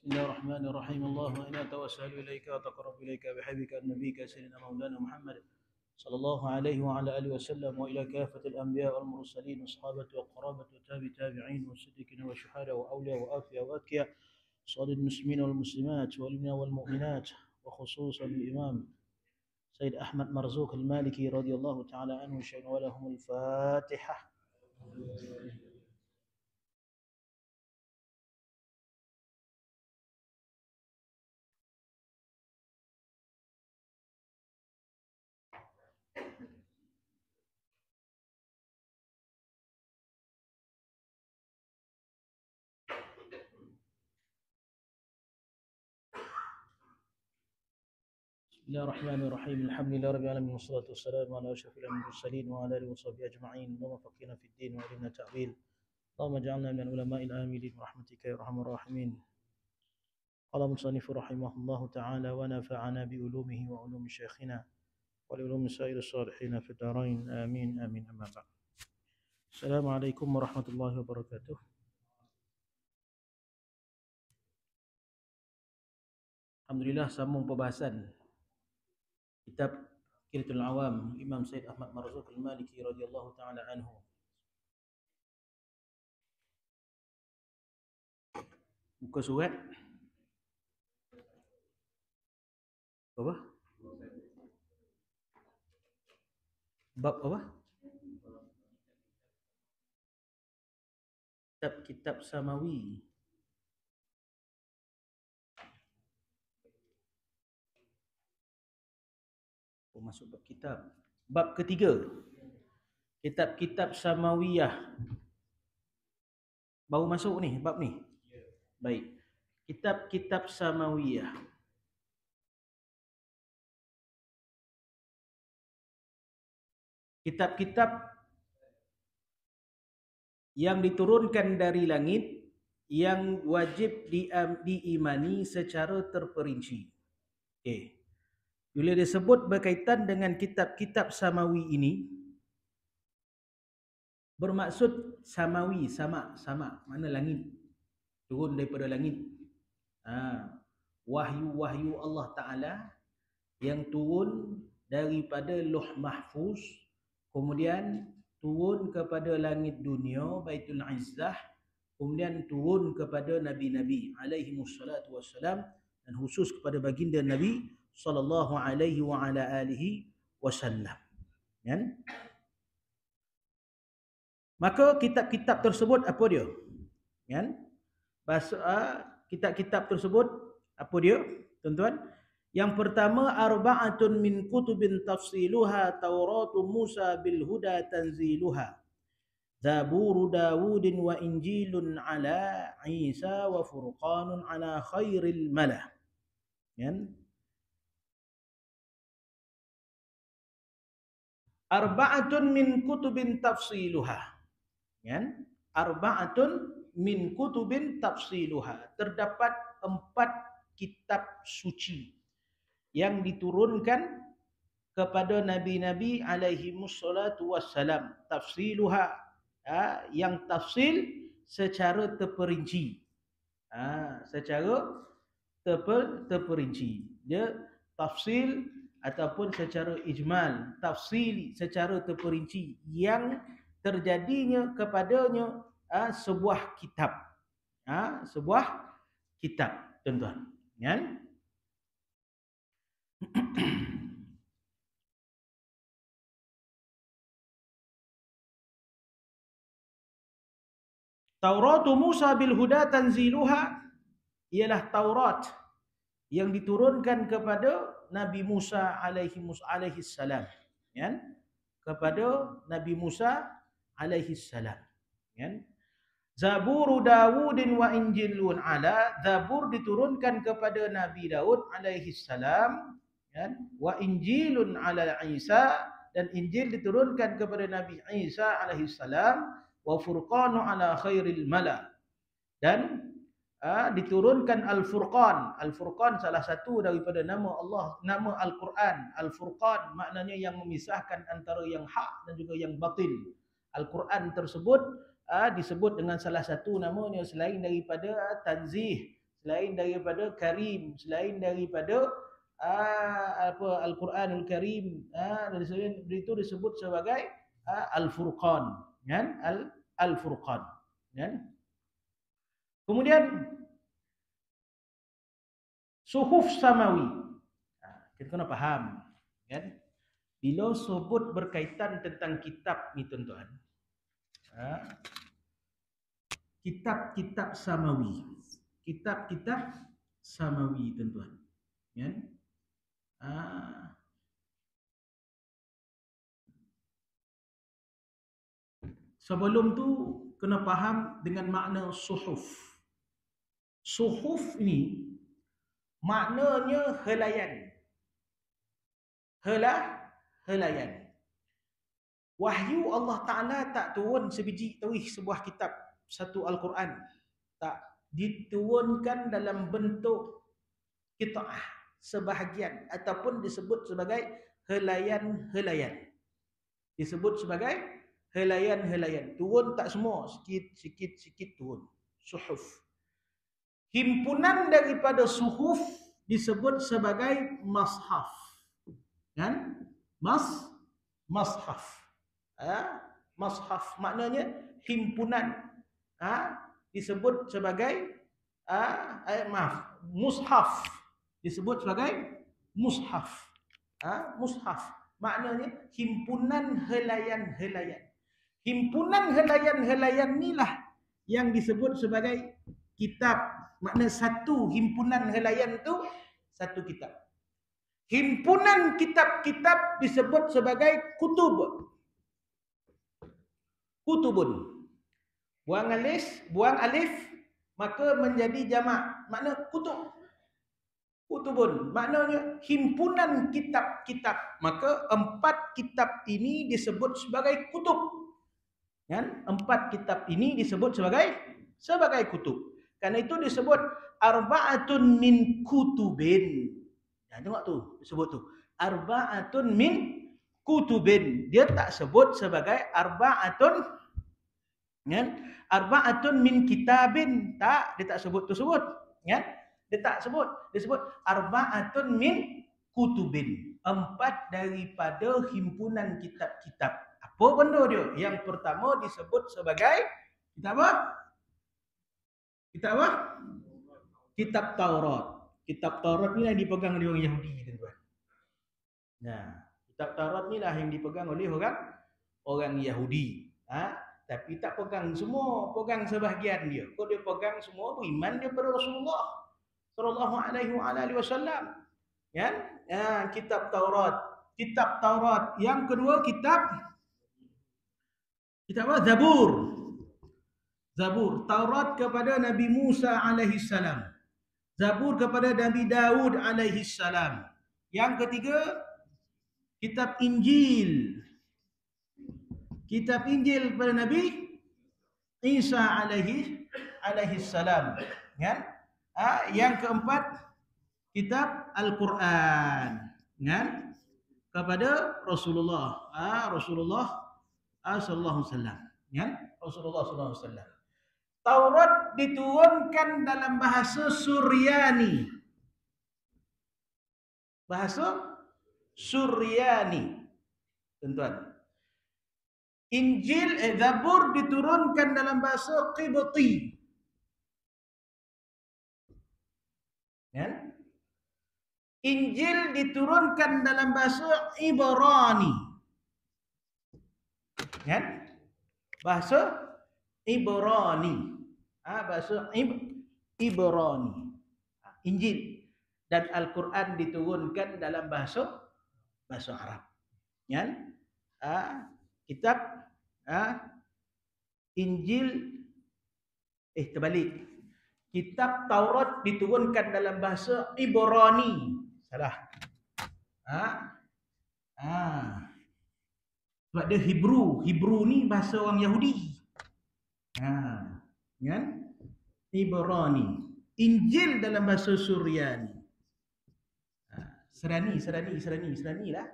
بسم الله الرحمن الرحيم. اللهم إنا نتوسل إليك وتقرب إليك بحبك نبيك سيدنا مولانا محمد صلى الله عليه وعلى آله وسلم، وإلى كافة الأنبياء والمرسلين والصحابة والقرابة والتابعين والصديقين والشهداء وأولياء وآفياء وأتقياء صالح المسلمين والمسلمات والمؤمنين والمؤمنات، وخصوصا الإمام سيد أحمد مرزوق المالكي رضي الله تعالى عنه شيئا ولهم الفاتحة. بسم الله الرحمن الرحيم. الحمد لله رب العالمين والصلاة والسلام على أشرف المرسلين وعلى آله وصحبه أجمعين. اللهم فقهنا في الدين وعلمنا التأويل. اللهم اجعلنا من العلماء العاملين برحمتك يا أرحم الراحمين. قال المصنف رحمه الله تعالى: ونفعنا بعلومه وعلوم شيخنا ولعلوم سائر الصالحين في الدارين آمين آمين. أما بعد. السلام عليكم ورحمة الله وبركاته. Alhamdulillah, sambung pembahasan kitab Qiratul Awam Imam Said Ahmad Marzuq Al-Maliki radhiyallahu taala anhu. Buka surat apa? Bab apa? Kitab Samawi. Masuk bab kitab. Bab ketiga. Kitab-kitab Samawiyah. Baru masuk ni, bab ni. Baik. Kitab-kitab Samawiyah. Kitab-kitab yang diturunkan dari langit yang wajib diimani secara terperinci. Okey. Bila disebut berkaitan dengan kitab-kitab Samawi ini, bermaksud Samawi, sama, mana langit, turun daripada langit. Wahyu-wahyu Allah Ta'ala yang turun daripada Lauh Mahfuz, kemudian turun kepada langit dunia, Baitul Izzah, kemudian turun kepada Nabi-Nabi alaihi wassalatu wassalam, dan khusus kepada baginda Nabi sallallahu alaihi wa ala alihi wasallam. Kan? Maka kitab-kitab tersebut apa dia? Kan? Kitab-kitab tersebut apa dia, tuan-tuan? Yang pertama, arba'atun min kutubin tafsiluha Tauratu Musa bil huda tanziluha, Zaburu Dawudin wa Injilun ala Isa wa Furqanun ala khairil malah. Kan? Arba'atun min kutubin tafsiluha. Kan? Arba'atun min kutubin tafsiluha. Terdapat 4 kitab suci yang diturunkan kepada nabi-nabi alaihi wassalatu wassalam. Tafsiluha, yang tafsil secara terperinci. Secara terperinci. Dia tafsil ataupun secara ijmal, tafsili secara terperinci, yang terjadinya kepadanya sebuah kitab. Sebuah kitab, tuan-tuan. Kan? Tauratu Musa bil huda tanziluha ialah Taurat yang diturunkan kepada Nabi Musa alaihi salam, kan? Kepada Nabi Musa alaihi salam, kan? Zaburu Dawudin wa Injilun ala, Zabur diturunkan kepada Nabi Daud alaihi salam, kan? Wa Injilun ala Isa, dan Injil diturunkan kepada Nabi Isa alaihi salam, wa Furqanu ala khairil mala, dan diturunkan Al-Furqan. Al-Furqan salah satu daripada nama Allah, nama Al-Quran. Al-Furqan maknanya yang memisahkan antara yang hak dan juga yang batil. Al-Quran tersebut disebut dengan salah satu namanya selain daripada tanzih, selain daripada Karim, selain daripada Al-Quranul Karim, dan itu disebut sebagai Al-Furqan, kan? Al-Furqan, kan? Kemudian suhuf samawi. Kita kena faham, kan? Bila sebut berkaitan tentang kitab ni tuan-tuan, kitab-kitab samawi, kitab-kitab samawi tuan-tuan, kan? Sebelum tu kena faham dengan makna suhuf. Suhuf ni maknanya helaian. Helaian. Wahyu Allah Ta'ala tak turun sebiji tauih sebuah kitab, satu Al-Quran. Tak diturunkan dalam bentuk qita'ah, sebahagian, ataupun disebut sebagai helaian-helaian. Disebut sebagai helaian-helaian. Turun tak semua, sikit-sikit turun. Suhuf. Himpunan daripada suhuf disebut sebagai mashaf. Kan? Mashaf. Mashaf maknanya himpunan. Disebut sebagai mushaf. Disebut sebagai mushaf. Mushaf maknanya himpunan helaian-helaian. Himpunan helaian-helaian inilah yang disebut sebagai kitab. Makna satu himpunan helaian itu satu kitab. Himpunan kitab-kitab disebut sebagai kutub. Kutubun. Buang alif, maka menjadi jamak. Makna kutub. Kutubun. Maknanya himpunan kitab-kitab. Maka 4 kitab ini disebut sebagai kutub. Kan? 4 kitab ini disebut sebagai kutub. Karena itu disebut arba'atun min kutubin. Tengok tu, disebut tu. Arba'atun min kutubin. Dia tak sebut sebagai arba'atun, kan? Arba'atun min kitabin. Tak, dia tak sebut, kan? Dia tak sebut. Dia sebut arba'atun min kutubin. 4 daripada himpunan kitab-kitab. Apa benda dia? Yang pertama disebut sebagai kitab apa? Kitab apa? Kitab Taurat. Kitab Taurat ni lah yang dipegang oleh orang Yahudi, tuan-tuan. Nah, kitab Taurat ni lah yang dipegang oleh orang Yahudi. Tapi tak pegang semua, pegang sebahagian dia. Kalau dia pegang semua, beriman dia pada Rasulullah sallallahu alaihi wasallam. Kan? Kitab Taurat. Kitab Taurat. Yang kedua kitab apa? Zabur. Zabur. Taurat kepada Nabi Musa alaihi salam. Zabur kepada Nabi Daud alaihi salam. Yang ketiga, kitab Injil. Kitab Injil kepada Nabi Isa alaihi salam. Kan? Yang keempat, kitab Al-Quran. Kan? Kepada Rasulullah. Rasulullah sallallahu alaihi wasallam. Kan? Rasulullah sallallahu alaihi wasallam. Taurat diturunkan dalam bahasa Suryani. Bahasa Suryani. Tuan-tuan. Injil, Zabur diturunkan dalam bahasa Qibti. Kan? Injil diturunkan dalam bahasa Ibrani. Kan? Bahasa Ibrani. Bahasa Ibrani. Injil dan Al-Quran diturunkan dalam bahasa Arab. Kan? Kitab Injil terbalik. Kitab Taurat diturunkan dalam bahasa Ibrani. Salah. Sebab dia Hebrew. Hebrew ni bahasa orang Yahudi. Kan? Ibrani. Injil dalam bahasa Suryani. Serani lah.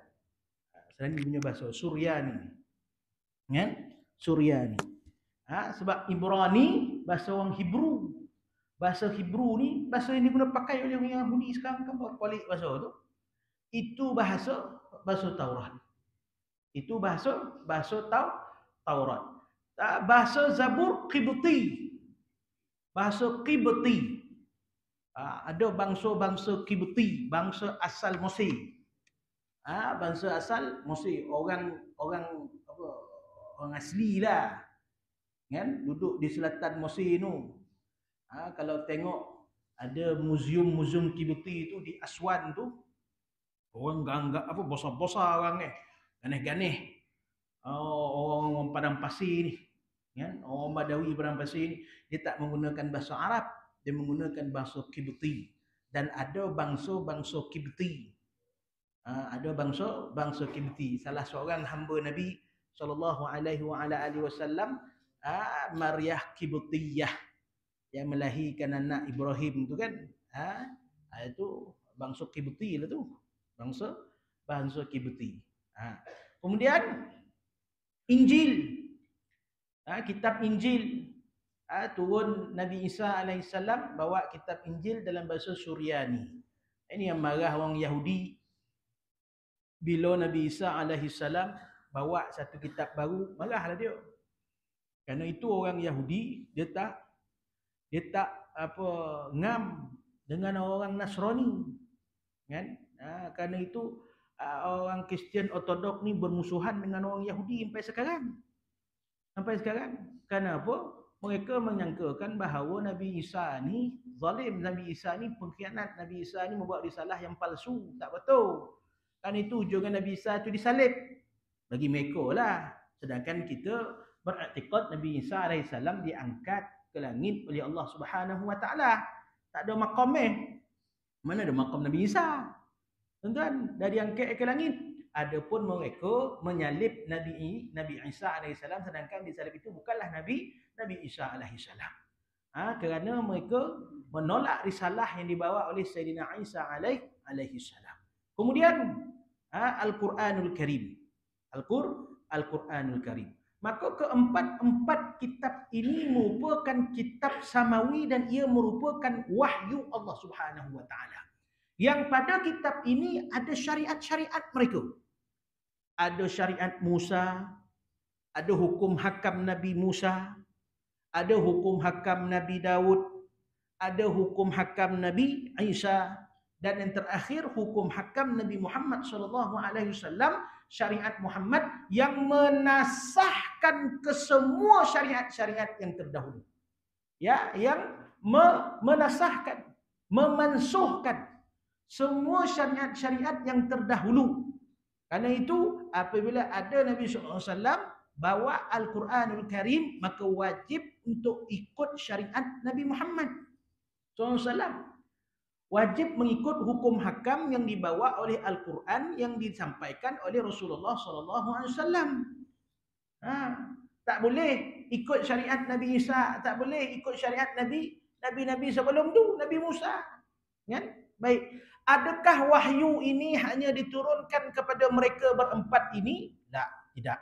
Serani punya bahasa Suryani. Kan? Suryani. Sebab Ibrani bahasa orang Hebrew. Bahasa Hebrew ni, bahasa yang digunakan pakai oleh orang Yahudi sekarang kan balik bahasa tu. Itu bahasa Taurat. Itu bahasa Taurat. Bahasa Zabur Qibti. Bahasa Qibti. Ada bangsa-bangsa Qibti, bangsa asal Mesir. Bangsa asal Mesir, orang asli lah. Kan duduk di selatan Mesir tu. Kalau tengok ada muzium Qibti tu di Aswan tu, orang ganggak besar-besar orang ni. Ganih-ganih. Orang padang pasir ni. Kan? Orang Badawi padang pasir ni, dia tak menggunakan bahasa Arab, dia menggunakan bahasa Qibti. Dan ada bangsa-bangsa Qibti. Ada bangsa Qibti. Salah seorang hamba Nabi SAW, Maryah Qibtiyah, yang melahirkan anak Ibrahim tu kan. Itu bangsa Qibti lah tu. Bangsa Qibti. Kemudian Injil. Kitab Injil. Turun Nabi Isa AS bawa kitab Injil dalam bahasa Suryani. Ini yang marah orang Yahudi bila Nabi Isa AS bawa satu kitab baru, marahlah dia. Kerana itu orang Yahudi, dia tak ngam dengan orang Nasrani. Kan? Kerana itu orang Kristian Ortodok ni bermusuhan dengan orang Yahudi sampai sekarang. Kenapa? Mereka menyangkakan bahawa Nabi Isa ni zalim, Nabi Isa ni pengkhianat, Nabi Isa ni membuat risalah yang palsu, tak betul. Kan itu hujungan Nabi Isa itu disalib. Bagi mereka lah. Sedangkan kita beriktikad Nabi Isa AS diangkat ke langit oleh Allah Subhanahu Wa Taala. Tak ada maqam Mana ada maqam Nabi Isa? Tuan-tuan, dah diangkat ke langit. Adapun mereka menyalib Nabi Isa AS, sedangkan disalib itu bukanlah Nabi Isa AS. Kerana mereka menolak risalah yang dibawa oleh Sayyidina Isa AS. Kemudian Al-Quranul Karim. Al-Quranul Karim. Maka keempat kitab ini merupakan kitab samawi dan ia merupakan wahyu Allah Subhanahu Wa Taala. Yang pada kitab ini ada syariat-syariat mereka. Ada syariat Musa, ada hukum hakam Nabi Musa, ada hukum hakam Nabi Daud, ada hukum hakam Nabi Isa, dan yang terakhir hukum hakam Nabi Muhammad SAW, syariat Muhammad yang menasahkan kesemua syariat-syariat yang terdahulu. Ya, yang menasahkan, memansuhkan semua syariat-syariat yang terdahulu. Kerana itu apabila ada Nabi SAW bawa Al-Quranul Karim, maka wajib untuk ikut syariat Nabi Muhammad SAW. Wajib mengikut hukum hakam yang dibawa oleh Al-Quran yang disampaikan oleh Rasulullah SAW. Tak boleh ikut syariat Nabi Isa, tak boleh ikut syariat Nabi sebelum tu, Nabi Musa. Kan? Baik. Adakah wahyu ini hanya diturunkan kepada mereka berempat ini? Tidak.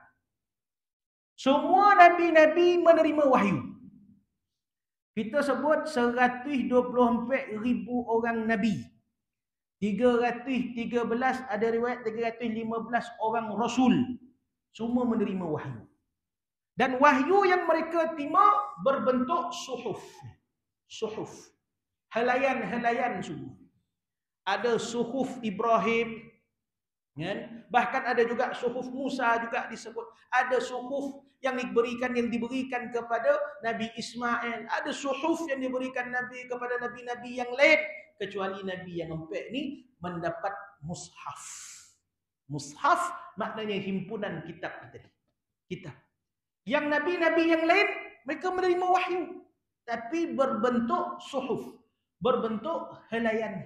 Semua nabi-nabi menerima wahyu. Kita sebut 124,000 orang nabi. 313, ada riwayat 315 orang rasul. Semua menerima wahyu. Dan wahyu yang mereka terima berbentuk suhuf. Helaian semua. Ada suhuf Ibrahim, kan? Bahkan ada juga suhuf Musa juga disebut. Ada suhuf yang diberikan kepada Nabi Ismail. Ada suhuf yang diberikan kepada nabi-nabi yang lain, kecuali Nabi yang empat ni mendapat mushaf. Mushaf maknanya himpunan kitab tadi. Kitab. Yang nabi-nabi yang lain mereka menerima wahyu, tapi berbentuk suhuf, berbentuk helaian.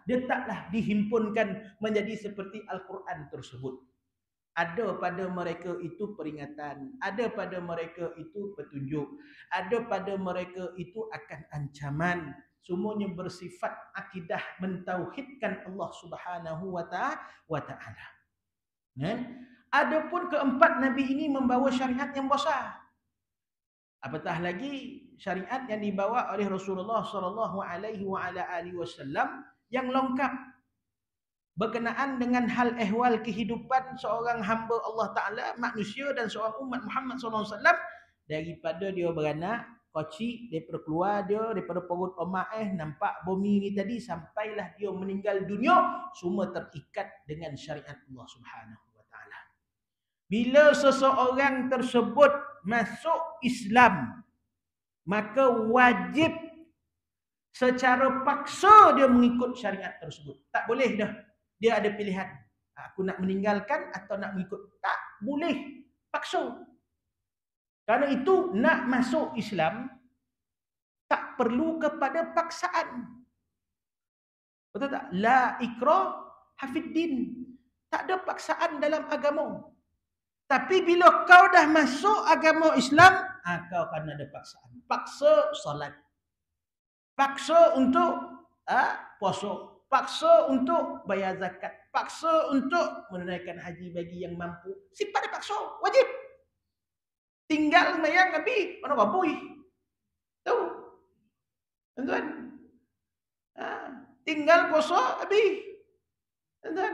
Dia taklah dihimpunkan menjadi seperti Al-Quran tersebut. Ada pada mereka itu peringatan, ada pada mereka itu petunjuk, ada pada mereka itu akan ancaman. Semuanya bersifat akidah mentauhidkan Allah Subhanahu Wa Taala. Adapun keempat nabi ini membawa syariat yang besar. Apatah lagi syariat yang dibawa oleh Rasulullah sallallahu alaihi wasallam yang lengkap berkenaan dengan hal ehwal kehidupan seorang hamba Allah Ta'ala, manusia dan seorang umat Muhammad sallallahu alaihi wasallam daripada dia beranak, kecil, daripada keluar dia, daripada perut mak nampak bumi ni tadi, sampailah dia meninggal dunia, semua terikat dengan syariat Allah Subhanahu wa Ta'ala. Bila seseorang tersebut masuk Islam, maka wajib secara paksa dia mengikut syariat tersebut. Tak boleh dah. Dia ada pilihan. Aku nak meninggalkan atau nak mengikut. Tak boleh. Paksa. Karena itu nak masuk Islam tak perlu kepada paksaan. Betul tak? La ikrah hafiddin. Tak ada paksaan dalam agama. Tapi bila kau dah masuk agama Islam, kau akan ada paksaan. Paksa solat. Paksa untuk puasa. Paksa untuk bayar zakat. Paksa untuk menunaikan haji bagi yang mampu. Sifat dia paksa. Wajib. Tinggal mayang Nabi. Mana rabui. Tahu? Tuan-tuan. Tinggal puasa habis. Tuan-tuan.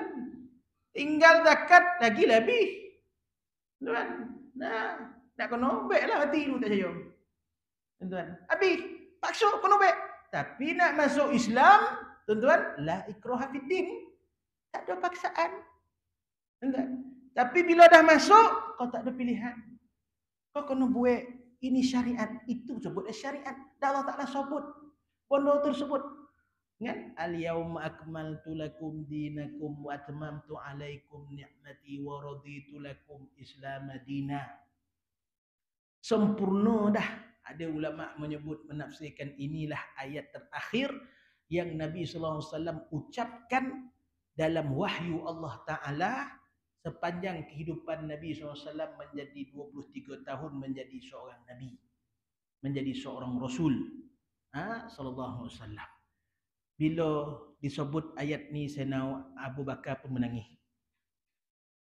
Tinggal zakat lagi lebih. Tuan-tuan. Nak kena baiklah hati dulu tak saya. Tuan-tuan. Habis. Paksa kena baik. Tapi nak masuk Islam, tuan-tuan, la ikraha fiddin. Tak ada paksaan. Tuan-tuan. Tapi bila dah masuk, kau tak ada pilihan. Kau kena buat ini syariat, itu sebut syariat. Dan Allah Ta'ala sebut benda tersebut. Kan? Al-yawma akmaltu lakum dinakum wa atmamtu alaikum ni'mati wa raditu lakum Islam madina. Sempurna dah. Ada ulama menyebut, menafsirkan inilah ayat terakhir yang Nabi SAW ucapkan dalam wahyu Allah Ta'ala sepanjang kehidupan Nabi SAW menjadi 23 tahun menjadi seorang Nabi. Menjadi seorang Rasul. Sallallahu Alaihi Wasallam. Bila disebut ayat ni, Sayyidina Abu Bakar pun menangis.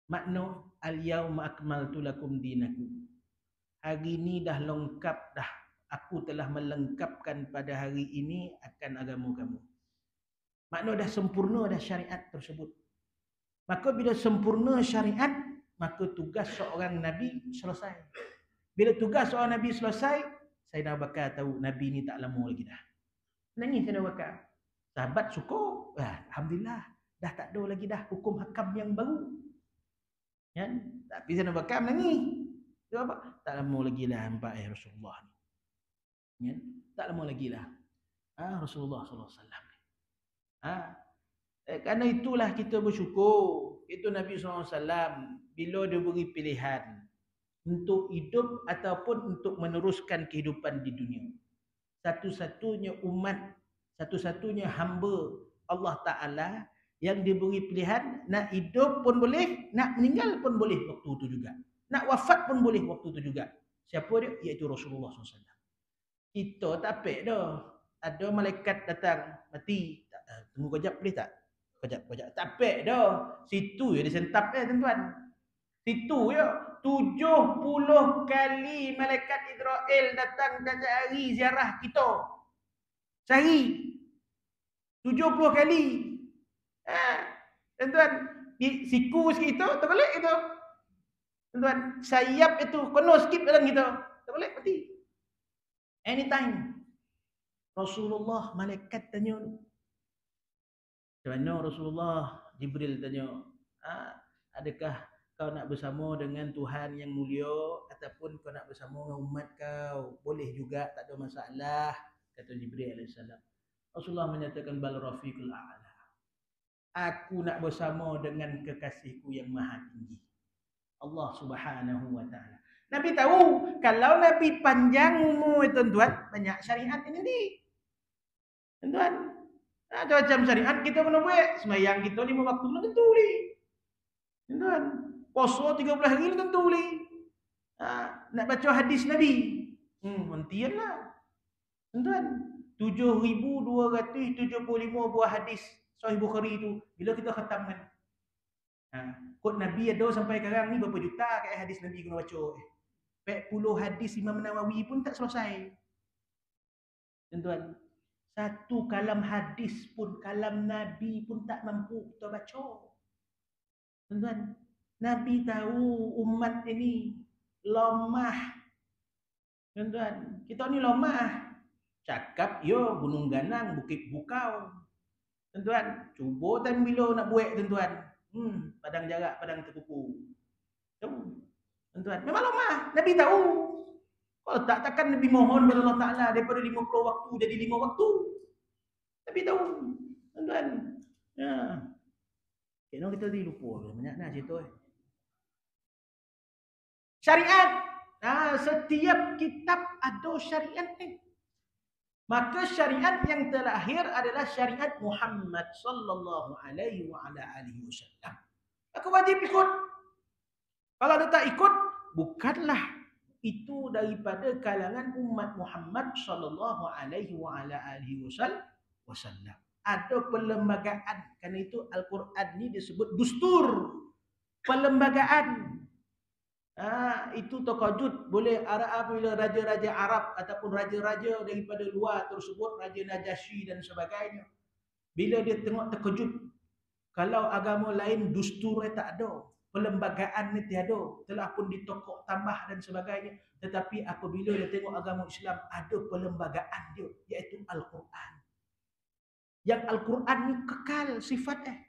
Makna, al-yawma akmaltu lakum dinakum. Hari ini dah lengkap dah. Aku telah melengkapkan pada hari ini akan agama kamu. Makna dah sempurna dah syariat tersebut. Maka bila sempurna syariat, maka tugas seorang Nabi selesai. Bila tugas seorang Nabi selesai, Sayyidina Abu Bakar tahu Nabi ni tak lama lagi dah. Nangis Sayyidina Abu Bakar. Sahabat syukur. Alhamdulillah. Dah tak ada lagi dah hukum hakam yang baru. Ya? Tapi Sayyidina Abu Bakar menangis. Apa? Tak lama lagi lah nampak Rasulullah ni. Ya? Tak lama lagi lah. Rasulullah SAW. Kerana itulah kita bersyukur. Itu Nabi SAW. Bila dia beri pilihan. Untuk hidup ataupun untuk meneruskan kehidupan di dunia. Satu-satunya umat. Satu-satunya hamba Allah Ta'ala. Yang diberi pilihan. Nak hidup pun boleh. Nak meninggal pun boleh waktu itu juga. Nak wafat pun boleh waktu itu juga. Siapa dia? Iaitu Rasulullah SAW. Kita tak pek dah. Ada malaikat datang, mati. Tunggu kejap boleh tak? Kejap. Tak pek dah. Situ je dia sentap tuan-tuan. Situ je. 70 kali malaikat Israel datang dan cari ziarah kita. Cari. 70 kali. Tuan-tuan. Siku sikit itu, terbalik itu. Tuan-tuan, sayap itu kena skip dalam kita. Tak boleh mati. Anytime. Rasulullah malaikat tanya. Macam mana Rasulullah? Jibril tanya. Adakah kau nak bersama dengan Tuhan yang mulia ataupun kau nak bersama dengan umat kau? Boleh juga, tak ada masalah, kata Jibril AS. Rasulullah menyatakan bal rafiqul a'la. Aku nak bersama dengan kekasihku yang maha tinggi. Allah Subhanahu wa Ta'ala. Nabi tahu kalau Nabi panjang umur tuan-tuan, banyak syariat ini nanti. Tuan-tuan, macam syariat kita kena buat. Sembahyang kita 5 waktu belum tentu ni. Tuan-tuan, puasa 13 hari belum tentu ni. Nak baca hadis Nabi. Hentianlah. Tuan-tuan, 7,275 buah hadis Sahih Bukhari itu bila kita khatamkan. Kod Nabi ada sampai sekarang ni berapa juta kat hadis Nabi kena baca. 40 hadis Imam Nawawi pun tak selesai. Tuan-tuan, satu kalam hadis pun, kalam Nabi pun tak mampu kita baca. Tuan-tuan, Nabi tahu umat ini lemah. Tuan-tuan, kita ni lemah. Cakap yo Gunung Ganang, Bukit Bukau. Tuan-tuan, cuba time bila nak buat tuan-tuan. Padang Jarak, Padang Tekuku. Tuan-tuan, memang lemah. Nabi tahu. Kalau tak, takkan Nabi mohon kepada Allah Ta'ala daripada 50 waktu jadi 5 waktu. Nabi tahu. Tuan-tuan. Ya. Kena kita tadi lupa. Banyak nak cerita. Syariat. Setiap kitab ada syariat ni. Maka syariat yang terakhir adalah syariat Muhammad sallallahu alaihi wa ala alihi wasallam. Maka wajib ikut. Kalau dia tak ikut, bukanlah itu daripada kalangan umat Muhammad sallallahu alaihi wa ala alihi wasallam. Ada perlembagaan. Karena itu Al-Quran ni disebut dustur. Perlembagaan. Itu terkejut boleh apabila raja-raja Arab ataupun raja-raja daripada luar tersebut, Raja Najasyi dan sebagainya, bila dia tengok terkejut kalau agama lain dusturnya tak ada, perlembagaan ni tiada, telah pun ditokok tambah dan sebagainya, tetapi apabila dia tengok agama Islam ada perlembagaan dia, iaitu Al-Quran. Yang Al-Quran ni kekal sifatnya,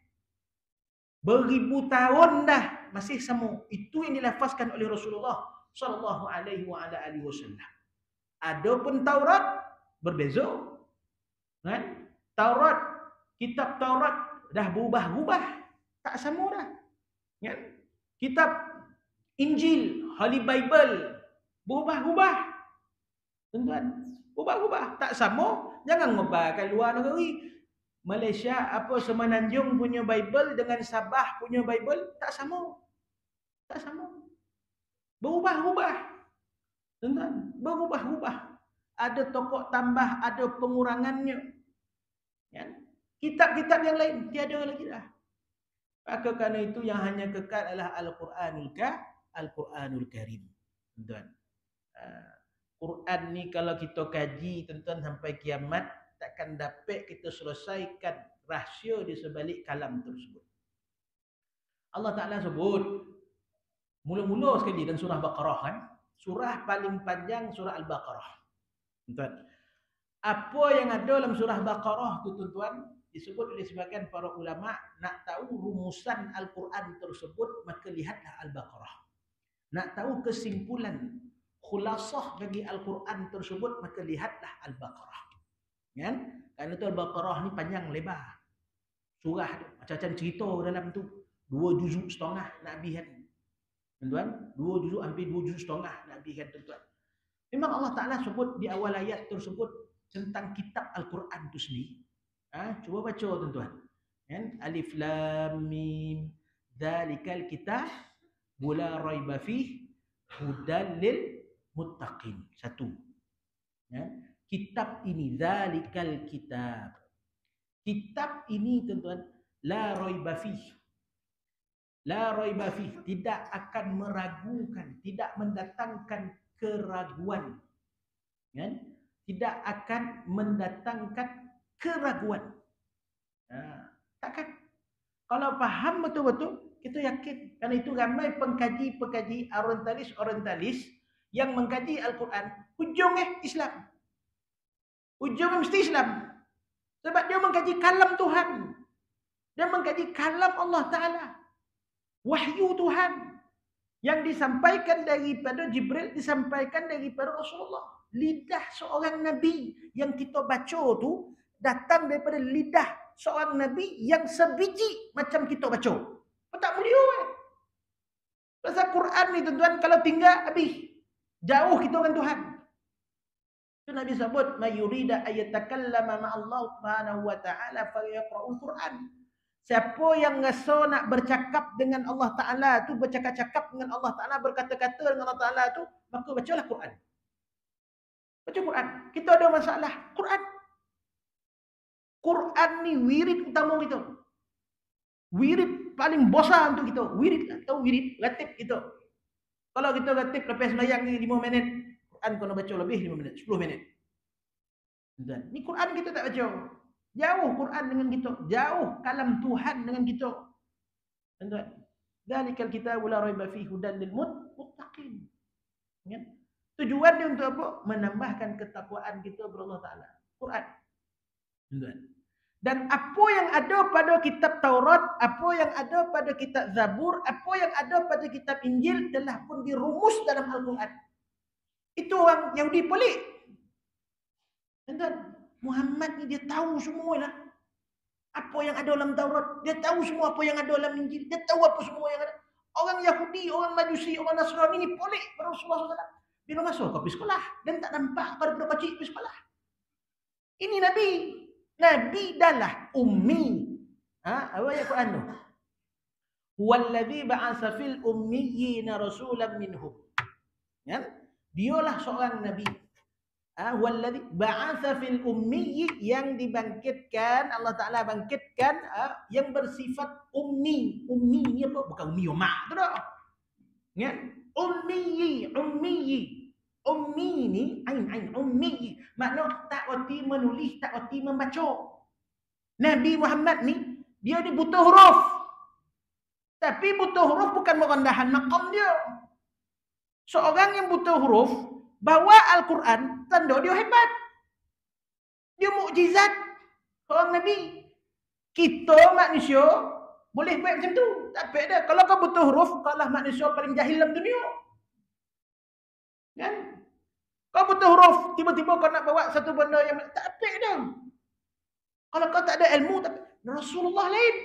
beribu tahun dah masih sama. Itu yang dilafazkan oleh Rasulullah sallallahu alaihi wa ala alihi wasallam. Adapun Taurat berbeza. Kan? Taurat, kitab Taurat dah berubah-ubah, tak sama dah. Kan? Kitab Injil, Holy Bible berubah-ubah. Tuan-tuan, berubah-ubah, tak sama. Jangan ngobarkan luar negeri. Malaysia apa Semenanjung punya Bible dengan Sabah punya Bible tak sama. Tak sama. Berubah-ubah. Tuan-tuan, berubah-ubah. Ada tokok tambah, ada pengurangannya. Ya? Kitab-kitab yang lain tiada lagi dah. Maka kerana itu yang hanya kekal adalah Al-Quranul Karim. Tuan-tuan. Quran ni kalau kita kaji tuan-tuan sampai kiamat, takkan dapat kita selesaikan rahsia di sebalik kalam tersebut. Allah Ta'ala sebut mula-mula sekali dalam surah Baqarah kan. Surah paling panjang surah Al-Baqarah. Tuan-tuan. Apa yang ada dalam surah Baqarah tu tuan-tuan disebut oleh sebagian para ulama, nak tahu rumusan Al-Quran tersebut maka lihatlah Al-Baqarah. Nak tahu kesimpulan khulasah bagi Al-Quran tersebut maka lihatlah Al-Baqarah. Kan? Kerana tu Al-Baqarah ni panjang lebar. Surah macam-macam cerita dalam tu. 2 juzuk setengah nak habiskan. Tuan-tuan, 2 juzuk hampir 2 juzuk setengah nak habiskan tuan-tuan. Memang Allah Ta'ala sebut di awal ayat tersebut tentang kitab Al-Quran tu sendiri. Cuba baca tuan-tuan. Kan? Alif Lam Mim. Dzalikal kitab la raiba fih hudal lil muttaqin. 1. Ya. Kitab ini, zalikal kitab. Kitab ini tuan-tuan, la raiba fih. La raiba fih, tidak akan meragukan, tidak mendatangkan keraguan. Kan? Tidak akan mendatangkan keraguan. Takkan. Kalau faham betul-betul, kita yakin. Karena itu ramai pengkaji-pengkaji orientalis yang mengkaji Al-Quran, hujungnya Islam. Ujungnya mesti Islam. Sebab dia mengkaji kalam Tuhan. Dia mengkaji kalam Allah Ta'ala. Wahyu Tuhan. Yang disampaikan daripada Jibril, disampaikan daripada Rasulullah. Lidah seorang Nabi yang kita baca tu, datang daripada lidah seorang Nabi yang sebiji macam kita baca. Tak mulia kan? Pasal Quran ni tuan-tuan, kalau tinggal habis. Jauh kita dengan Tuhan. Itu Nabi sebut, "May yurida ayatakallama ma'allah subhanahu wa ta'ala falyaqra'ul Qur'an." Siapa yang rasa nak bercakap dengan Allah Ta'ala tu, bercakap-cakap dengan Allah Ta'ala, berkata-kata dengan Allah Ta'ala tu, maka bacalah Quran. Baca Quran. Kita ada masalah Quran. Quran ni wirid utama kita. Wirid paling besar untuk kita. Wirid atau wirid ratib kita. Kalau kita ratib lepas sembahyang ni 5 minit, Quran kena baca lebih 5 minit, 10 minit. Dan ni Quran kita tak baca. Jauh Quran dengan kita, jauh kalam Tuhan dengan kita. Tuan-tuan, dzalikal kitabul la raiba fihi hudan lil muttaqin. Ya. Tujuan dia untuk apa? Menambahkan ketakwaan kita kepada Allah Taala. Quran. Tuan-tuan. Dan apa yang ada pada kitab Taurat, apa yang ada pada kitab Zabur, apa yang ada pada kitab Injil telah pun dirumus dalam Al-Quran. Itu orang Yahudi pelik. Tuan-tuan, Muhammad ni dia tahu semua lah. Apa yang ada dalam Taurat, dia tahu semua apa yang ada dalam Injil, dia tahu apa semua yang ada. Orang Yahudi, orang Majusi, orang Nasrani ni pelik pada Rasulullah SAW. Bila masuk ke sekolah dan tak nampak pada budak kecil pergi sekolah. Ini Nabi. Nabi adalah ummi. Apa ayat Quran tu? Huwallazi ba'atsa fil ummiyina rasulan minhum. Ya? Dialah seorang nabi. Huwallazi ba'atsa fil ummi, yang dibangkitkan, Allah Taala bangkitkan yang bersifat ummi. Ummi ni apa? Bukan ummi mak tu dah. Ya? Ummi. Ummi ni ain ummi. Makna tak erti menulis, tak erti membaca. Nabi Muhammad ni dia buta huruf. Tapi buta huruf bukan merendahan maqam dia. Seorang yang buta huruf bawa Al-Quran, tanda dia hebat. Dia mukjizat. Seorang Nabi. Kita manusia boleh buat macam tu. Tak apa dah. Kalau kau buta huruf, kau lah manusia paling jahil dalam dunia. Kan? Kau buta huruf, tiba-tiba kau nak bawa satu benda yang tak apa dah. Kalau kau tak ada ilmu, tak apa. Rasulullah lain.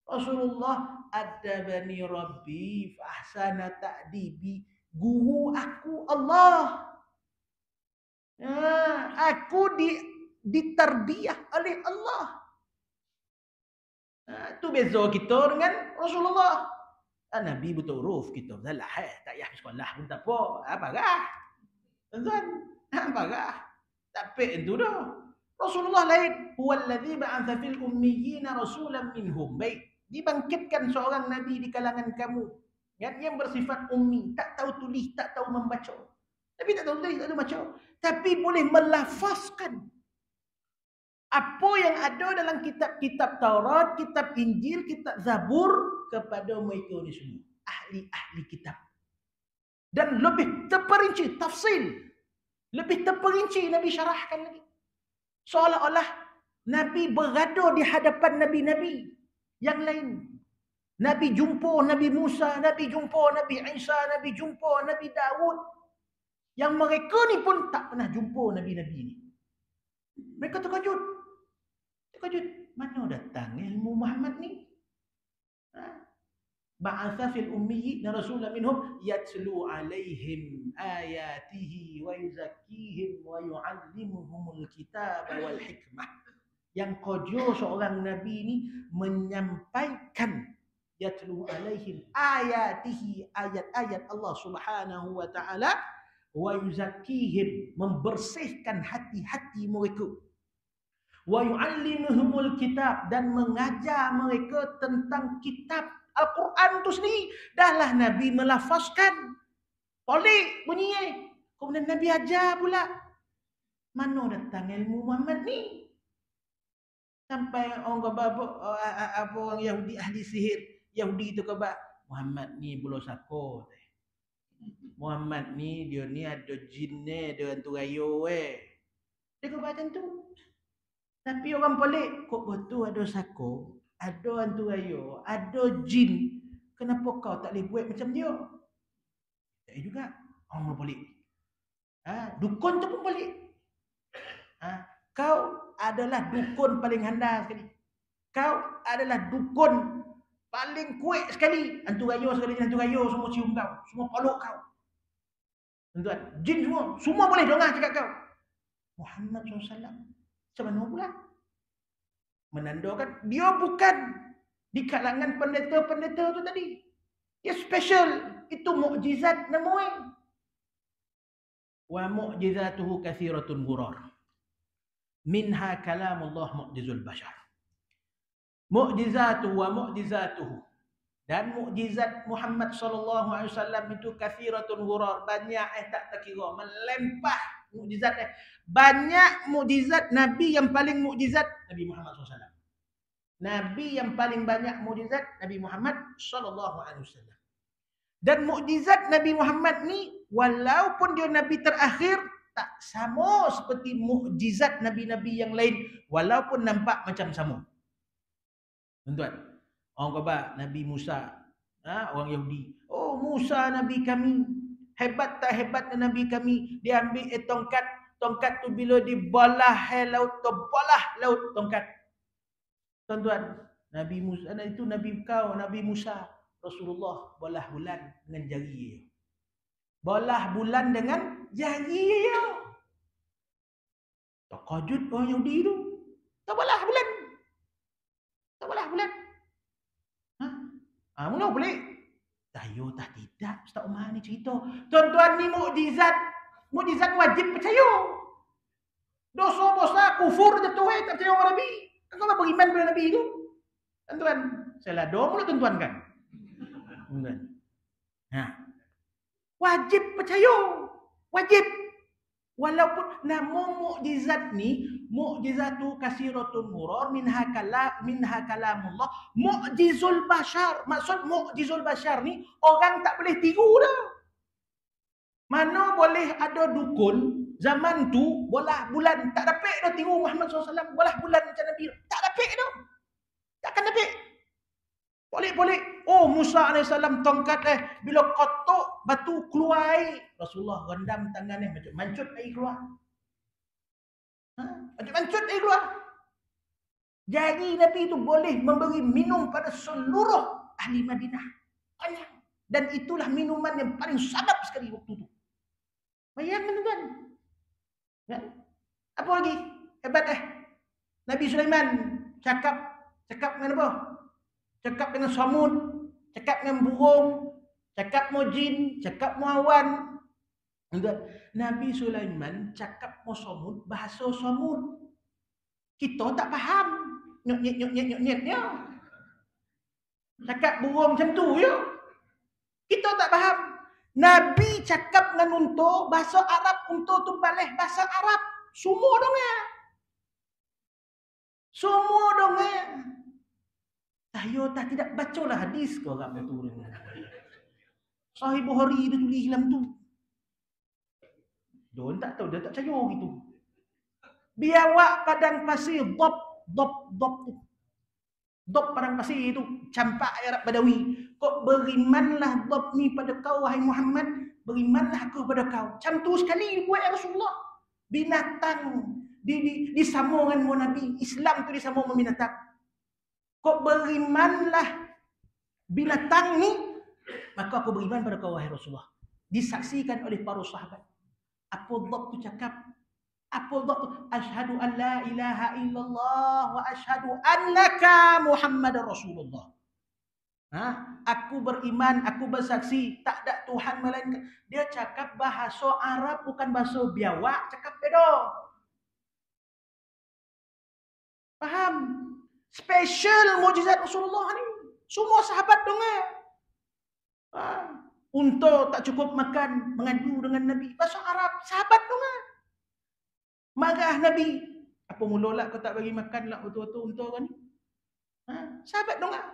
Rasulullah adabani Rabbi fa ahsana ta'dibi. Guru aku Allah. Aku ditarbiyah oleh Allah. Itu beza kita dengan Rasulullah. Nabi buta huruf kita. Zalah, tak payah sekolah pun tak apa. Parah. Tuan-tuan, parah. Tak apa itu dah. Rasulullah lain. Huwallazi ba'atsa fil ummiyina rasulan minhum. Baik, dibangkitkan seorang nabi di kalangan kamu yang bersifat ummi, tak tahu tulis, tak tahu membaca. Tapi tak tahu tulis, tak tahu baca. Tapi boleh melafazkan apa yang ada dalam kitab-kitab Taurat, kitab Injil, kitab Zabur kepada mereka ni semua. Ahli-ahli kitab. Dan lebih terperinci, tafsil. Lebih terperinci Nabi syarahkan lagi. Seolah-olah Nabi berada di hadapan Nabi-Nabi yang lain. Nabi jumpa Nabi Musa, Nabi jumpa Nabi Isa, Nabi jumpa Nabi Daud. Yang mereka ni pun tak pernah jumpa Nabi-Nabi ni. Mereka terkejut. Mana datang ilmu Muhammad ni? Ba'atsa fil ummiyyin rasulan minhum yatlu alaihim ayatihi wa yuzakkihim wa yu'allimuhumul kitaba wal hikmah. Yang kerja seorang nabi ni menyampaikan, yatlu alaihim ayatihi, ayat-ayat Allah Subhanahu wa taala, wa yuzakkihim, membersihkan hati-hati mereka, wa yu'allimuhumul kitab, dan mengajar mereka tentang kitab Al-Quran tu sendiri. Dahlah Nabi melafazkan. Pelik bunyinya. Kemudian Nabi ajar pula. Mana datang ilmu Muhammad ni? Sampai orang kata apa orang Yahudi ahli sihir. Yahudi tu kata Muhammad ni bulu sako. Muhammad ni dia ni ada jin ni, ada hantu rayo Dia kata macam tu. Tapi orang pelik, kok betul ada sako, ada hantu rayo, ada jin. Kenapa kau tak boleh buat macam dia? Tak juga. Orang pelik. Dukun tu pun pelik. Kau adalah dukun paling handal sekali. Kau adalah dukun paling kuat sekali. Hantu rayo sekali, hantu rayo semua cium kau, semua peluk kau. Tuan-tuan, jin semua boleh dengar cakap kau. Muhammad SAW macam mana pula? Menandakan dia bukan di kalangan pendeta-pendeta tu tadi. Dia special. Itu mukjizat namanya. Wa mu'jizatuhu katsiratun ghurar. Minha kalamullah mu'jizul bashar. Mu'jizatuhu wa mu'jizatuhu. Dan mukjizat Muhammad sallallahu alaihi wasallam itu kathiratun ghurar, banyak tak terkira, melempah mukjizat. Banyak mukjizat Nabi, yang paling mukjizat Nabi Muhammad SAW. Nabi yang paling banyak mukjizat Nabi Muhammad sallallahu alaihi wasallam. Dan mukjizat Nabi Muhammad ni walaupun dia nabi terakhir tak sama seperti mukjizat nabi-nabi yang lain walaupun nampak macam sama. Tuan-tuan, orang kata Nabi Musa, orang Yahudi, oh Musa Nabi kami, hebat tak hebatnya Nabi kami, dia ambil tongkat tu bila dibalah laut, terbalah laut tongkat. Tuan-tuan, Nabi Musa itu Nabi kau, Nabi Musa, Rasulullah balah bulan dengan jari. Balah bulan dengan jari dia. Terkejut orang Yahudi tu. Tak balah bulan. Tak balah bulan. Mula boleh? Tayo tak tidak. Ustaz Umar ni cerita. Tuan-tuan ni mukjizat. Mukjizat wajib percaya. Dosa-dosa kufur jatuh tak percaya orang Nabi. Kan kau beriman pada Nabi tu. Tuan-tuan. Saya lador mula tuan-tuan kan. Tuan-tuan. Wajib percaya. Wajib. Walaupun nama mukjizat ni, mukjizatu kasiratun muror minha kalamullah, mukjizul bashar. Maksud mukjizul bashar ni orang tak boleh tiru dah. Mana boleh ada dukun zaman tu bolah bulan tak dapat dah tiru Muhammad SAW bolah bulan macam Nabi. Tak dapat dah. Takkan dapat. Boleh. Oh Musa AS tongkat bila kotok batu keluar air. Rasulullah rendam tangannya mancut air keluar. Mancut air keluar. Jadi Nabi itu boleh memberi minum pada seluruh ahli Madinah. Banyak. Dan itulah minuman yang paling sadap sekali waktu itu. Bayangkan tuan. Ya? Apa lagi? Hebat Nabi Sulaiman cakap dengan apa? Cakap dengan samud, cakap dengan burung, cakap mau jin, cakap mau awan. Nabi Sulaiman cakap mau samud, bahasa samud. Kita tak faham. Nyok-nyet. Cakap burung macam tu ya. Kita tak faham. Nabi cakap dengan unta, bahasa Arab, unta tu balik bahasa Arab. Semua dongeng. Semua dongeng. Tayo tak tidak bacalah hadis ke orang tu. Sahih Bukhari dia tulis dalam tu. Dia tak tahu, dia tak percaya gitu. Biawak padang pasir, dop tu. Dop padang pasir itu campak Arab Badawi. Kok berimanlah dop ni pada kau wahai Muhammad, berimanlah aku pada kau. Macam tu sekali buat ya Rasulullah. Binatang disambung dengan Nabi. Islam tu disambung dengan binatang. Kok berimanlah binatang ni, maka aku beriman pada kau wahai Rasulullah. Disaksikan oleh para sahabat. Apa dhab tu cakap? Apa dhab tu? Asyhadu an la ilaha illallah wa asyhadu annaka Muhammadar Rasulullah. Aku beriman, aku bersaksi tak ada Tuhan melainkan. Dia cakap bahasa Arab bukan bahasa biawak, cakap beda. Faham? Special mukjizat Rasulullah ni. Semua sahabat dengar. Unta tak cukup makan, mengadu dengan Nabi. Bahasa Arab, sahabat dengar. Marah Nabi. Apa mulalah kau tak bagi makan lah betul-betul unta kan ni? Sahabat dengar.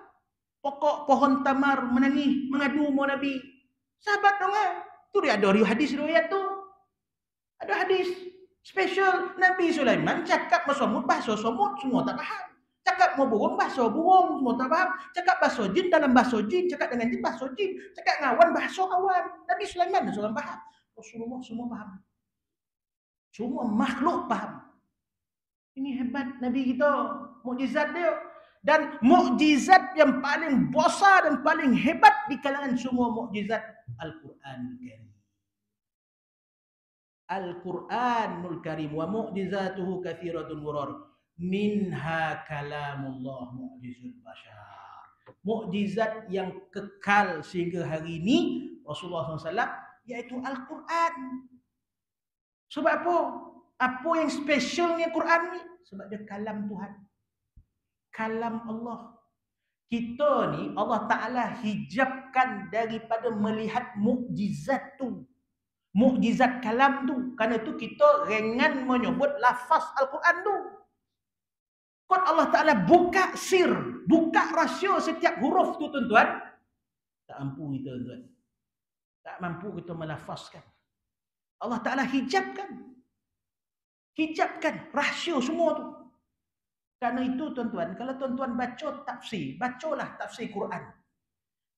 Pokok pohon tamar menangis, mengadu dengan Nabi. Sahabat dengar. Tu dia ada hadis riwayat tu. Ada hadis. Special. Nabi Sulaiman cakap bahasa samud, semua tak faham. Cakap mau burung, bahasa burung, semua tak faham. Cakap bahasa jin, dalam bahasa jin. Cakap dengan jin, bahasa jin. Cakap dengan awan, bahasa awan. Nabi Sulaiman seorang faham. Rasulullah semua faham. Semua makhluk faham. Ini hebat Nabi kita. Mukjizat dia. Dan mukjizat yang paling besar dan paling hebat di kalangan semua mukjizat Al-Quran Karim. Al-Quranul Karim wa mu'jizatuhu kathiratun ghurar. Minha kalamullah mu'jizul bashar. Mukjizat yang kekal sehingga hari ini Rasulullah SAW iaitu Al-Quran. Sebab apa? Apa yang spesialnya Quran ni? Sebab dia kalam Tuhan. Kalam Allah. Kita ni Allah Ta'ala hijabkan daripada melihat mukjizat tu. Mukjizat kalam tu. Kerana tu kita ringan menyebut lafaz Al-Quran tu. Kot Allah Ta'ala buka sir, buka rahsia setiap huruf tu tuan-tuan. Tak mampu kita tuan-tuan. Tak mampu kita melafazkan. Allah Ta'ala hijabkan. Hijabkan rahsia semua tu. Kerana itu tuan-tuan, kalau tuan-tuan baca tafsir, bacalah tafsir Quran.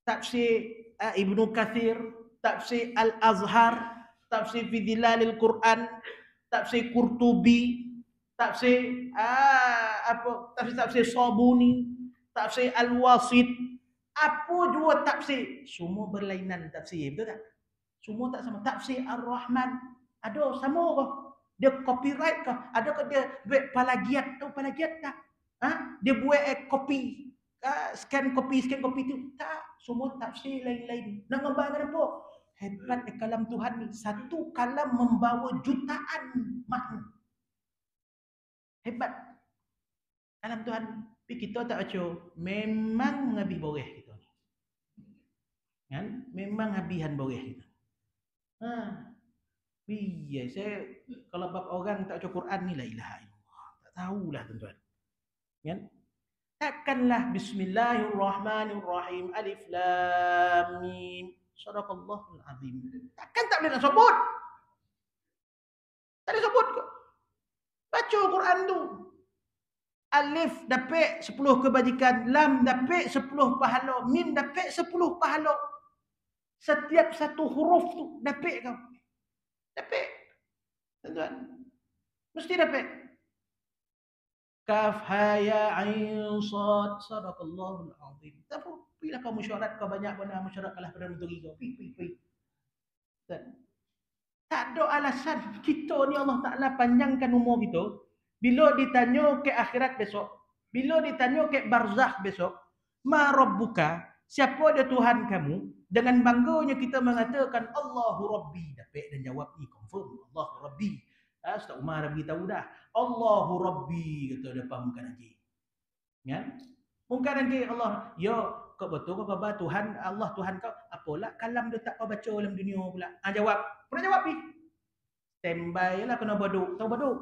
Tafsir Ibnu Kathir, tafsir Al-Azhar, tafsir fi Dhilalil Quran, tafsir Qurtubi, tafsir tafsir Sabuni, tafsir Al-Wasit, apa jua tafsir, semua berlainan tafsir, betul tak? Semua tak sama. Tafsir Ar-Rahman ada sama ke? Dia copyright ke? Adakah dia buat plagiat? Tahu plagiat tak? Dia buat kopi, scan kopi tu. Tak, semua tafsir lain-lain. Nak membayangkan apa? Hebat kalam Tuhan ni. Satu kalam membawa jutaan makna. Hebat kalam Tuhan. Tapi kita tak baca. Memang habis boreh kita ni. Kan? Memang habisan boreh kita. Iya, saya kalau bab orang tak baca Quran ni la ilaha illallah. Tak tahulah tuan-tuan. Kan? Takkanlah bismillahirrahmanirrahim alif lam mim sadaqallahul azim. Takkan tak boleh nak sebut. Tak boleh sebut ke? Baca Quran tu. Alif dapat 10 kebajikan, lam dapat 10 pahala, mim dapat 10 pahala. Setiap satu huruf tu dapat kau. Dapat. Tuan-tuan. Mesti dapat. Kaf ha ya ain sad sadaqallahul azim. Tak apa. Pergilah kau mesyuarat, kau banyak benar mesyuarat kalah pada menteri kau. Pergi. Tak ada alasan. Kita ni Allah Ta'ala panjangkan umur kita. Bila ditanya ke akhirat besok, bila ditanya ke barzakh besok, ma rabbuka, siapa dia Tuhan kamu? Dengan bangganya kita mengatakan Allahu Rabbi. Dapat dan jawab ni confirm. Allahu Rabbi. Ustaz Umar dah beritahu dah. Allahu Rabbi kata depan muka nanti. Kan? Muka nanti Allah. Ya, kau betul kau khabar Tuhan, Allah Tuhan kau. Apalah kalam dia tak kau baca dalam dunia pula. Jawab. Pernah jawab ni? Standby lah kena baduk. Tahu baduk?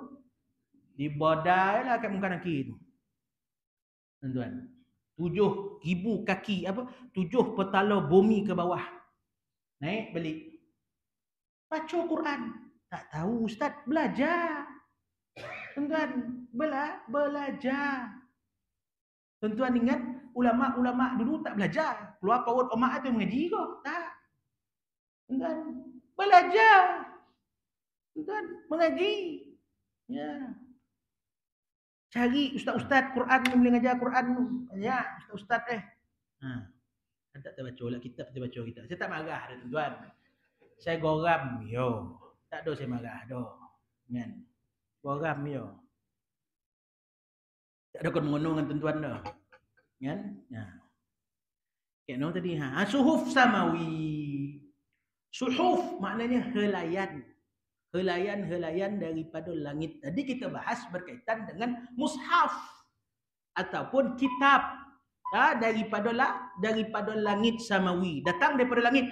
Dibodai lah kat muka nanti tu. Tuan-tuan. 7,000 kaki 7 petala bumi ke bawah. Naik balik. Baca Quran. Tak tahu ustaz, belajar. Tuan-tuan, belajar. Tuan-tuan ingat ulama-ulama dulu tak belajar. Keluar paut omak tu mengaji ke? Tak. Tuan-tuan, belajar. Tuan-tuan, mengaji. Ya. Cari ustaz-ustaz Quran yang boleh ngajar Quran tu. Ya, ustaz-ustaz tak baca lah kitab, kita baca kitab. Saya tak marah dah tuan-tuan. Saya goram yo. Tak ada saya marah dah. Kan? Goram yo. Tak ada kon mengonong dengan tuan-tuan dah. Kan? Nah. Kena tadi suhuf samawi. Suhuf maknanya helaian. Helaian daripada langit. Tadi kita bahas berkaitan dengan mushaf ataupun kitab daripada langit samawi. Datang daripada langit.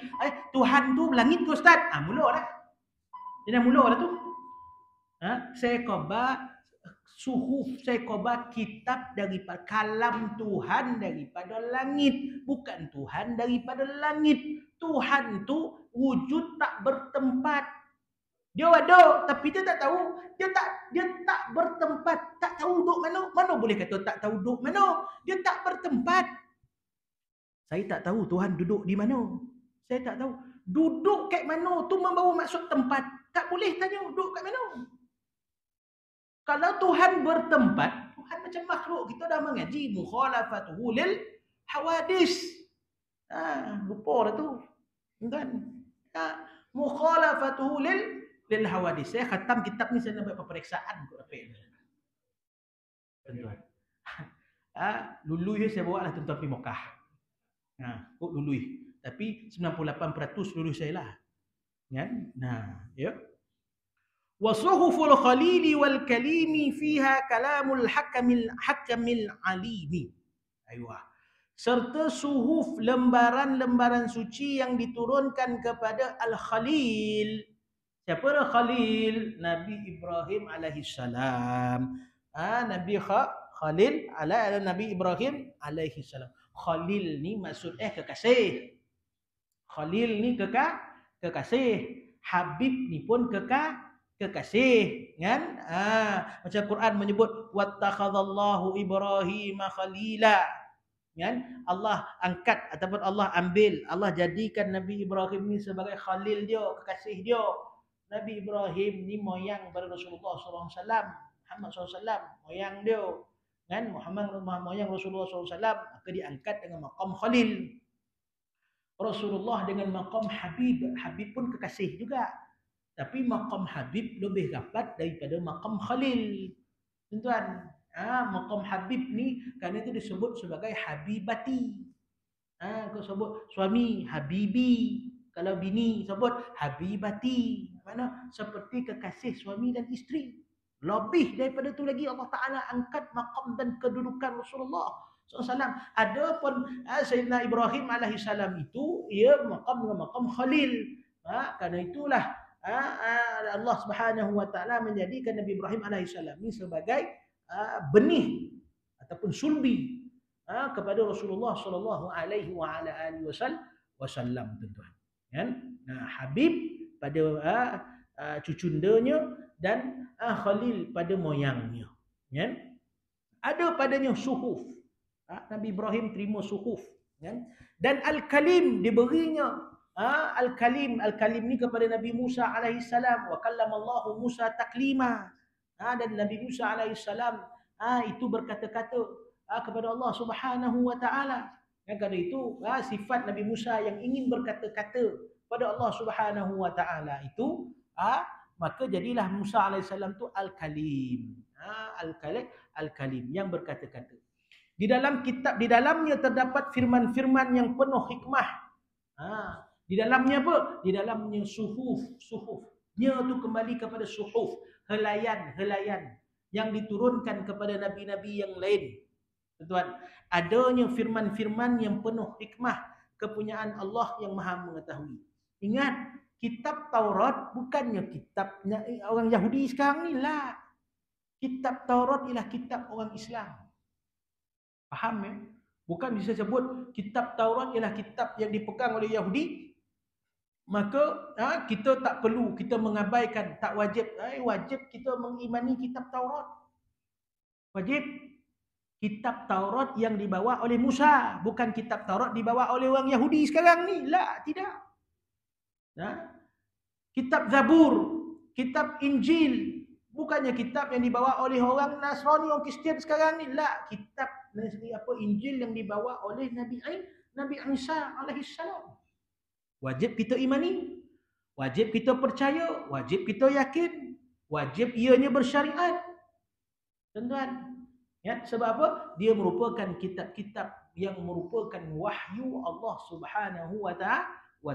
Tuhan tu langit tu ustaz. Mulalah. Dia dah mulalah tu. Saya khabar suhuf, saya khabar kitab daripada kalam Tuhan daripada langit, bukan Tuhan daripada langit. Tuhan tu wujud tak bertempat. Dia ada tapi dia tak tahu, dia tak bertempat, tak tahu duduk mana. Mana boleh kata tak tahu duduk mana? Dia tak bertempat. Saya tak tahu Tuhan duduk di mana. Saya tak tahu. Duduk kat mana tu membawa maksud tempat. Tak boleh tanya duduk kat mana. Kalau Tuhan bertempat, Tuhan macam makhluk. Kita dah mengaji mukhalafatuhu lil hawadis. Lupa dah tu. Tuan. Mukhalafatuhu lil hawadis. Saya khatam kitab ni, saya nak buat peperiksaan kot apa ni. Tuan-tuan. Lului saya bawa lah tuan-tuan pergi Mekah. Kok lului. Tapi 98% lulus saya lah. Kan? Ya. Wa suhuful khalili wal kalimi fiha kalamul hakamil alimi. Aywa. serta suhuf lembaran-lembaran suci yang diturunkan kepada Al-Khalil. Siapa dah Khalil? Nabi Ibrahim alaihissalam. Khalil ala Nabi Ibrahim alaihissalam. Khalil ni maksud kekasih. Khalil ni kekasih. Habib ni pun kekasih, kan? Macam Quran menyebut wattakhadallahu Ibrahim khalila, kan? Allah angkat ataupun Allah ambil, Allah jadikan Nabi Ibrahim ni sebagai khalil dia, kekasih dia. Nabi Ibrahim ni moyang pada Rasulullah SAW, Muhammad SAW, moyang dia, kan? Muhammad moyang Rasulullah SAW, maka diangkat dengan maqam khalil. Rasulullah dengan maqam habib, habib pun kekasih juga. Tapi maqam Habib lebih rapat daripada maqam Khalil. Tuan-tuan, maqam Habib ni kerana itu disebut sebagai Habibati. Kau sebut suami Habibi, kalau bini sebut Habibati. Mana seperti kekasih suami dan isteri. Lebih daripada itu lagi Allah Ta'ala angkat maqam dan kedudukan Rasulullah SAW. Adapun Sayyidina Ibrahim alaihissalam itu ia maqam dengan maqam Khalil. Kerana itulah Allah Subhanahu wa taala menjadikan Nabi Ibrahim alaihissalam ini sebagai benih ataupun sulbi kepada Rasulullah sallallahu alaihi wasallam, tuan-tuan. Kan? Habib pada cucundanya dan Khalil pada moyangnya. Kan? Ada padanya suhuf. Nabi Ibrahim terima suhuf. Kan? Dan Al-Kalim diberinya Al-Kalim ni kepada Nabi Musa alaihissalam. Wa kallamallahu Musa taklima. Dan Nabi Musa alaihissalam itu berkata-kata kepada Allah Subhanahu wa taala. Kerana itu sifat Nabi Musa yang ingin berkata-kata pada Allah Subhanahu wa taala itu maka jadilah Musa alaihissalam tu Al-Kalim. Al-Kalim yang berkata-kata. Di dalam kitab, di dalamnya terdapat firman-firman yang penuh hikmah. Di dalamnya apa? Di dalamnya suhuf. Nya tu kembali kepada suhuf, helaian yang diturunkan kepada nabi-nabi yang lain. Tuan-tuan, adanya firman-firman yang penuh hikmah, kepunyaan Allah yang Maha mengetahui. Ingat, kitab Taurat bukannya kitabnya orang Yahudi sekarang ni lah. Kitab Taurat ialah kitab orang Islam. Faham ya? Bukan bisa sebut kitab Taurat ialah kitab yang dipegang oleh Yahudi, maka kita tak perlu, kita mengabaikan, tak wajib. Wajib kita mengimani kitab Taurat. Wajib. Kitab Taurat yang dibawa oleh Musa, bukan kitab Taurat dibawa oleh orang Yahudi sekarang ni. La, tidak. Kitab Zabur, kitab Injil, bukannya kitab yang dibawa oleh orang Nasrani, orang Kristian sekarang ni. La, kitab Injil yang dibawa oleh Nabi Isa alaihissalam. Wajib kita imani, wajib kita percaya, wajib kita yakin, wajib ianya bersyariat. Tuan-tuan, ya, sebab apa? Dia merupakan kitab-kitab yang merupakan wahyu Allah Subhanahu wa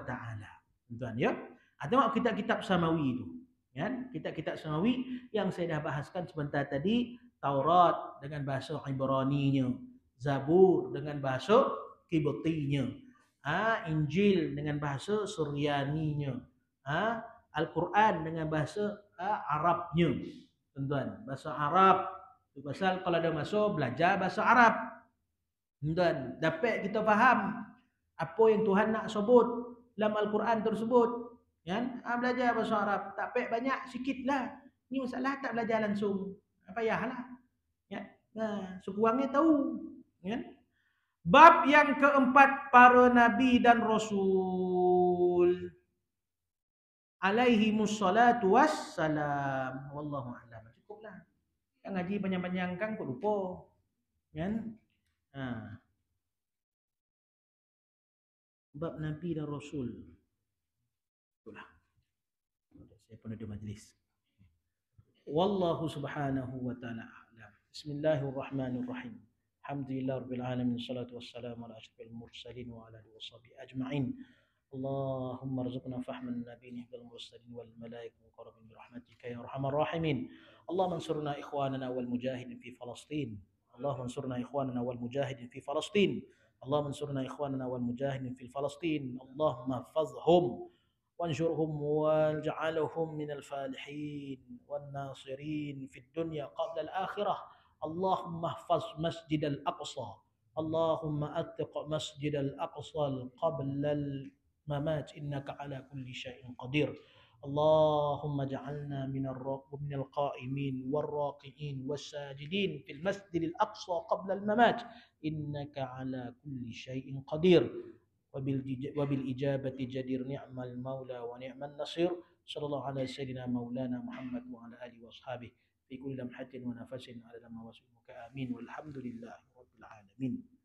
taala. Tuan-tuan ya. Tengok kitab-kitab samawi itu. Ya, kitab-kitab samawi yang saya dah bahaskan sebentar tadi, Taurat dengan bahasa Ibraninya, Zabur dengan bahasa Kibtinya, Injil dengan bahasa Suryaninya, Al-Quran dengan bahasa Arabnya. Tuan-tuan, bahasa Arab. Pasal kalau ada masa belajar bahasa Arab. Tuan-tuan, dapat kita faham apa yang Tuhan nak sebut dalam Al-Quran tersebut. Kan? Belajar bahasa Arab. Tak payah banyak, sikitlah. Ni masalah tak belajar langsung. Payahlah. Ya. Sekurangnya tahu. Kan? Bab yang keempat, para nabi dan rasul alaihi mussalatu wassalam. Wallahu a'lam. Cukuplah. Yang ngaji panjang-panjang kan kok lupa. Kan? Bab nabi dan rasul. Itulah. Saya pun ada majlis. Wallahu subhanahu wa ta'ala a'lam. Bismillahirrahmanirrahim. Alhamdulillah rabbil alamin, salatu wassalamu ala asyrafil mursalin wa ala alihi washabihi ajma'in. Allahumma rzuqna fahman nabiyyin wal mursalin wal malaikati muqarrabin bi rahmatika ya arhamar rahimin. Allahumma ansurna ikhwanana wal mujahidin fi Palestin. Allahumma ansurna ikhwanana wal mujahidin fi Palestin. اللهم انصرنا إخواننا والمجاهدين في فلسطين، اللهم احفظهم وانشرهم واجعلهم من الفالحين والناصرين في الدنيا قبل الآخرة. اللهم احفظ مسجد الأقصى، اللهم أتق مسجد الأقصى قبل الممات إنك على كل شيء قدير. اللهم اجعلنا من القائمين والراكعين والساجدين في المسجد الأقصى قبل الممات إنك على كل شيء قدير، وبالإجابة جدير، نعم المولى ونعم النصير. صلى الله على سيدنا مولانا محمد وعلى آله وأصحابه في كل لمحة ونفس على ما وسعك. آمين والحمد لله رب العالمين.